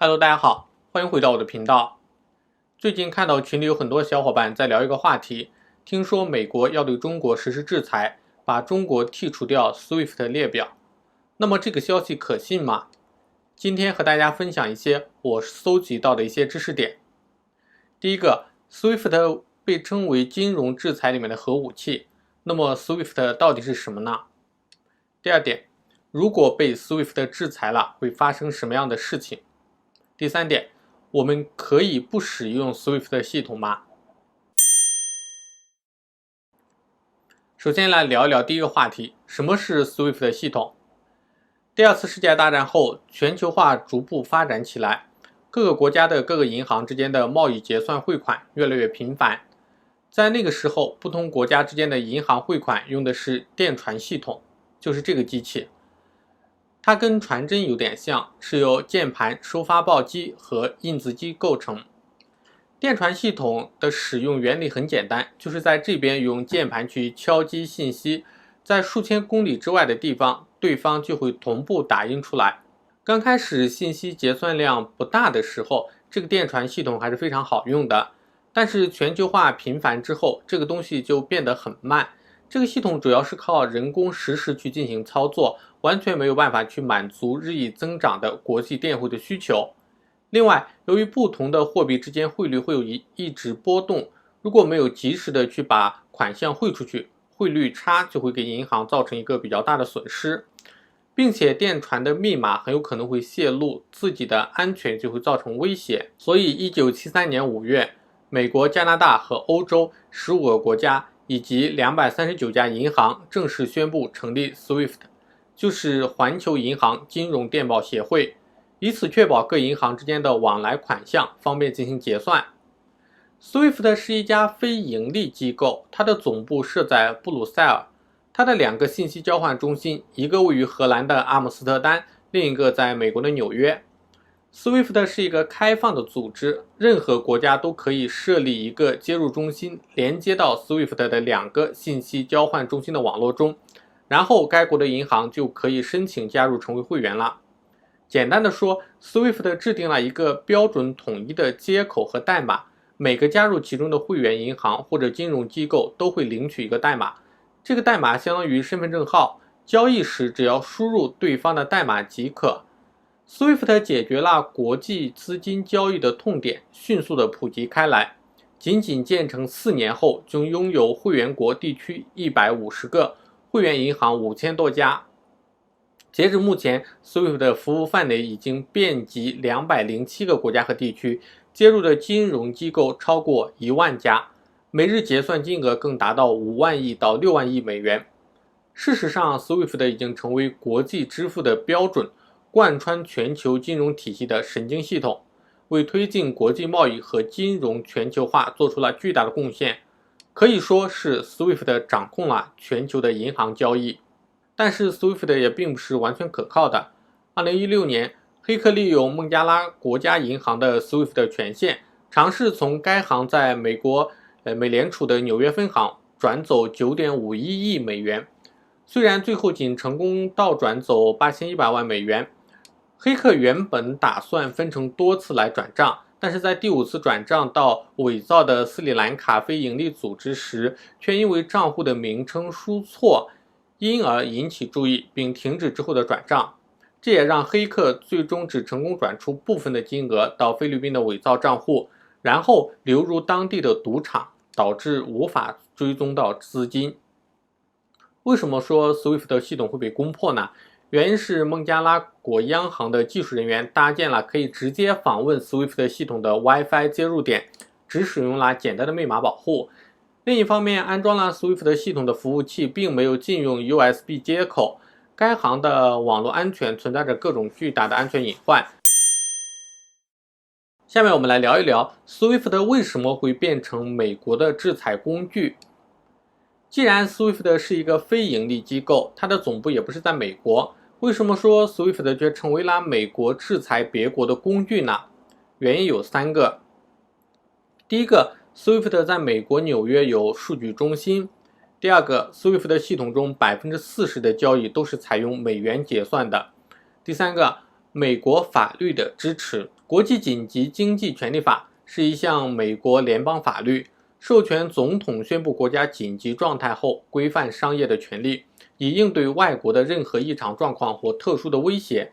Hello，大家好，欢迎回到我的频道。最近看到群里有很多小伙伴在聊一个话题，听说美国要对中国实施制裁，把中国剔除掉 SWIFT 列表。那么这个消息可信吗？今天和大家分享一些我搜集到的一些知识点。第一个 ，SWIFT 被称为金融制裁里面的核武器，那么 SWIFT 到底是什么呢？第二点，如果被 SWIFT 制裁了，会发生什么样的事情？第三点，我们可以不使用 SWIFT 系统吗？首先来聊一聊第一个话题，什么是 SWIFT 系统？第二次世界大战后，全球化逐步发展起来，各个国家的各个银行之间的贸易结算汇款越来越频繁。在那个时候，不同国家之间的银行汇款用的是电传系统，就是这个机器。它跟传真有点像，是由键盘、收发报机和印字机构成。电传系统的使用原理很简单，就是在这边用键盘去敲击信息，在数千公里之外的地方，对方就会同步打印出来。刚开始信息结算量不大的时候，这个电传系统还是非常好用的。但是全球化频繁之后，这个东西就变得很慢。这个系统主要是靠人工实时去进行操作，完全没有办法去满足日益增长的国际电汇的需求。另外，由于不同的货币之间汇率会有一直波动，如果没有及时的去把款项汇出去，汇率差就会给银行造成一个比较大的损失，并且电传的密码很有可能会泄露，自己的安全就会造成威胁。所以1973年5月，美国、加拿大和欧洲15个国家以及239家银行正式宣布成立 SWIFT， 就是环球银行金融电报协会，以此确保各银行之间的往来款项方便进行结算。SWIFT 是一家非盈利机构，它的总部设在布鲁塞尔，它的两个信息交换中心，一个位于荷兰的阿姆斯特丹，另一个在美国的纽约。SWIFT 是一个开放的组织，任何国家都可以设立一个接入中心，连接到 SWIFT 的两个信息交换中心的网络中，然后该国的银行就可以申请加入成为会员了。简单的说， SWIFT 制定了一个标准统一的接口和代码，每个加入其中的会员银行或者金融机构都会领取一个代码，这个代码相当于身份证号，交易时只要输入对方的代码即可。SWIFT 解决了国际资金交易的痛点，迅速的普及开来。仅仅建成4年后，就拥有会员国地区150个，会员银行5000多家。截至目前 ，SWIFT 的服务范围已经遍及207个国家和地区，接入的金融机构超过1万家，每日结算金额更达到5万亿到6万亿美元。事实上 ，SWIFT 已经成为国际支付的标准，贯穿全球金融体系的神经系统，为推进国际贸易和金融全球化做出了巨大的贡献。可以说是 SWIFT 掌控了全球的银行交易。但是 SWIFT 也并不是完全可靠的。2016年，黑客利用孟加拉国家银行的 SWIFT 权限，尝试从该行在美国美联储的纽约分行转走9.51亿美元。虽然最后仅成功倒转走8100万美元，黑客原本打算分成多次来转账，但是在第5次转账到伪造的斯里兰卡非营利组织时，却因为账户的名称输错，因而引起注意，并停止之后的转账。这也让黑客最终只成功转出部分的金额到菲律宾的伪造账户，然后流入当地的赌场，导致无法追踪到资金。为什么说 SWIFT 系统会被攻破呢？原因是孟加拉国央行的技术人员搭建了可以直接访问 SWIFT 系统的 Wi-Fi 接入点，只使用了简单的密码保护。另一方面，安装了 SWIFT 系统的服务器并没有禁用 USB 接口，该行的网络安全存在着各种巨大的安全隐患。下面我们来聊一聊 SWIFT 为什么会变成美国的制裁工具。既然 SWIFT 是一个非盈利机构，它的总部也不是在美国，为什么说 SWIFT 却成为了美国制裁别国的工具呢？原因有3个。第一个， SWIFT 在美国纽约有数据中心。第二个， SWIFT 系统中 40% 的交易都是采用美元结算的。第三个，美国法律的支持。国际紧急经济权利法是一项美国联邦法律，授权总统宣布国家紧急状态后规范商业的权利，以应对外国的任何异常状况或特殊的威胁。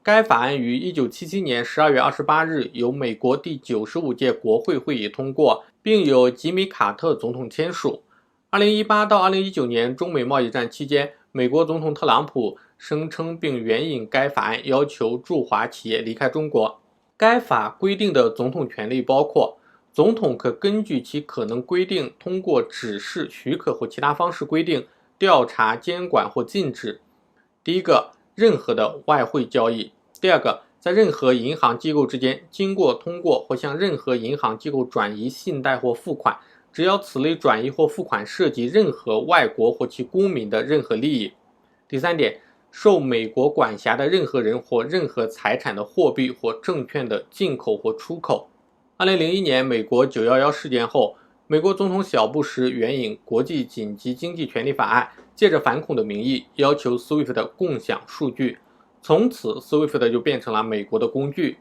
该法案于1977年12月28日由美国第95届国会会议通过，并由吉米·卡特总统签署。2018到2019年中美贸易战期间，美国总统特朗普声称并援引该法案要求驻华企业离开中国。该法规定的总统权力包括：总统可根据其可能规定，通过指示、许可或其他方式规定、调查、监管或禁止。第一个，任何的外汇交易；第二个，在任何银行机构之间经过通过或向任何银行机构转移信贷或付款，只要此类转移或付款涉及任何外国或其公民的任何利益。第三点，受美国管辖的任何人或任何财产的货币或证券的进口或出口。2001年美国911事件后，美国总统小布什援引国际紧急经济权利法案，借着反恐的名义要求 SWIFT 共享数据，从此 SWIFT 就变成了美国的工具。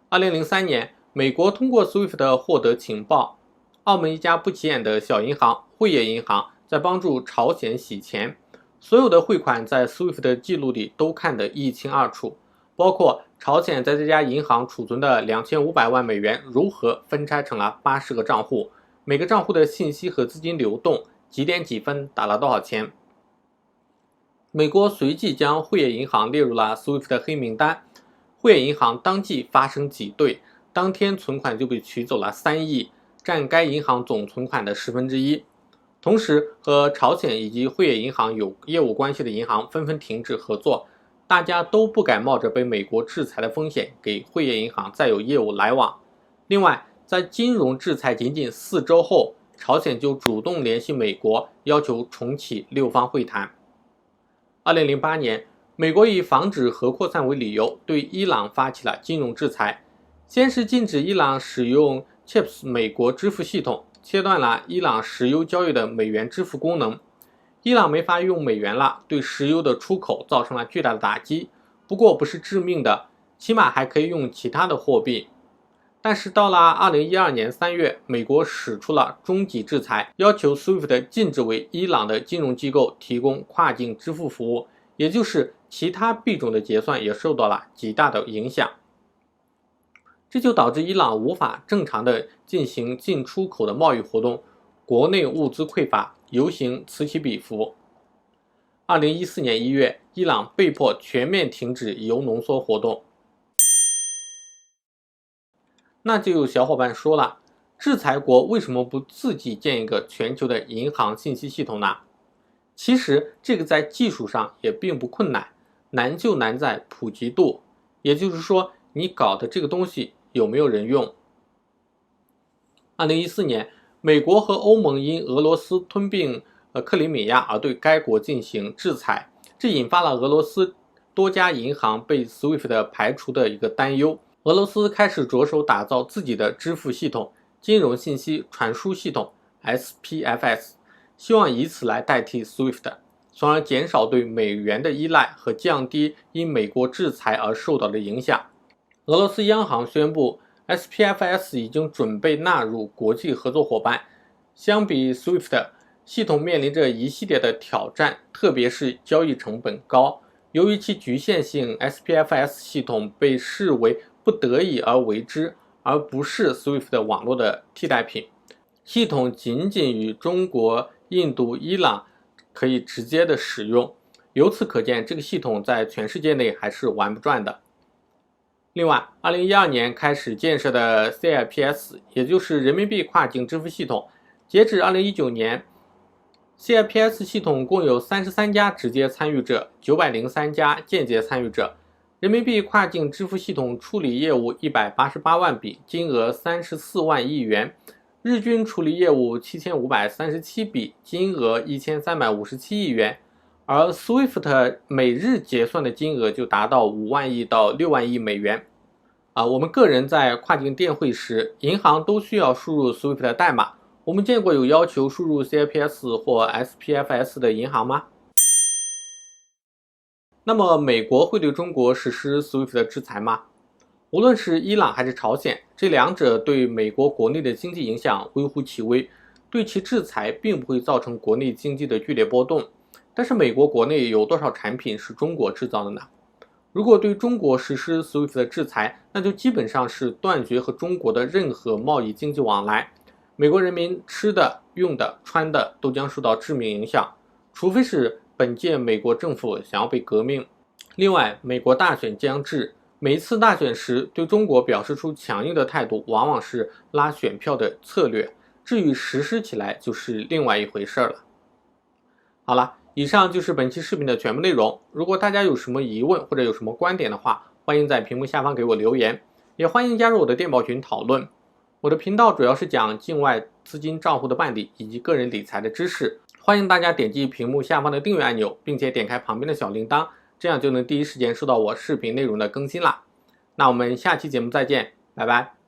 2003年，美国通过 SWIFT 获得情报，澳门一家不起眼的小银行汇业银行在帮助朝鲜洗钱，所有的汇款在 SWIFT 的记录里都看得一清二楚，包括朝鲜在这家银行储存的2500万美元如何分拆成了80个账户，每个账户的信息和资金流动，几点几分打了多少钱。美国随即将汇业银行列入了 SWIFT 的黑名单，汇业银行当即发生挤兑，当天存款就被取走了3亿，占该银行总存款的1/10。同时，和朝鲜以及汇业银行有业务关系的银行纷纷停止合作，大家都不敢冒着被美国制裁的风险给汇业银行再有业务来往。另外，在金融制裁仅仅4周后，朝鲜就主动联系美国，要求重启6方会谈。2008年，美国以防止核扩散为理由，对伊朗发起了金融制裁，先是禁止伊朗使用 CHIPS 美国支付系统，切断了伊朗石油交易的美元支付功能。伊朗没法用美元了，对石油的出口造成了巨大的打击，不过不是致命的，起码还可以用其他的货币。但是到了2012年3月，美国使出了终极制裁，要求 SWIFT 禁止为伊朗的金融机构提供跨境支付服务，也就是其他币种的结算也受到了极大的影响。这就导致伊朗无法正常的进行进出口的贸易活动，国内物资匮乏，游行此起彼伏。2014年1月，伊朗被迫全面停止铀浓缩活动。那就有小伙伴说了，制裁国为什么不自己建一个全球的银行信息系统呢？其实这个在技术上也并不困难，难就难在普及度，也就是说你搞的这个东西有没有人用。2014年，美国和欧盟因俄罗斯吞并克里米亚而对该国进行制裁，这引发了俄罗斯多家银行被 SWIFT 排除的一个担忧。俄罗斯开始着手打造自己的支付系统、金融信息传输系统 SPFS， 希望以此来代替 SWIFT， 从而减少对美元的依赖和降低因美国制裁而受到的影响。俄罗斯央行宣布 SPFS 已经准备纳入国际合作伙伴。相比 SWIFT， 系统面临着一系列的挑战，特别是交易成本高。由于其局限性， SPFS 系统被视为不得已而为之，而不是 SWIFT 网络的替代品。系统仅仅与中国、印度、伊朗可以直接的使用，由此可见，这个系统在全世界内还是玩不转的。另外，2012年开始建设的 CIPS， 也就是人民币跨境支付系统，截止2019年 CIPS 系统共有33家直接参与者，903家间接参与者。人民币跨境支付系统处理业务188万笔，金额34万亿元，日均处理业务7537笔，金额1357亿元，而 SWIFT 每日结算的金额就达到5万亿到6万亿美元。我们个人在跨境电汇时，银行都需要输入 SWIFT 的代码。我们见过有要求输入 CIPS 或 SPFS 的银行吗？那么美国会对中国实施 SWIFT 的制裁吗？无论是伊朗还是朝鲜，这两者对美国国内的经济影响微乎其微，对其制裁并不会造成国内经济的剧烈波动。但是美国国内有多少产品是中国制造的呢？如果对中国实施 SWIFT 的制裁，那就基本上是断绝和中国的任何贸易经济往来，美国人民吃的、用的、穿的都将受到致命影响，除非是本届美国政府想要被革命。另外，美国大选将至，每一次大选时对中国表示出强硬的态度，往往是拉选票的策略，至于实施起来就是另外一回事了。好了，以上就是本期视频的全部内容。如果大家有什么疑问或者有什么观点的话，欢迎在屏幕下方给我留言，也欢迎加入我的电报群讨论。我的频道主要是讲境外资金账户的办理以及个人理财的知识，欢迎大家点击屏幕下方的订阅按钮，并且点开旁边的小铃铛，这样就能第一时间收到我视频内容的更新啦。那我们下期节目再见，拜拜。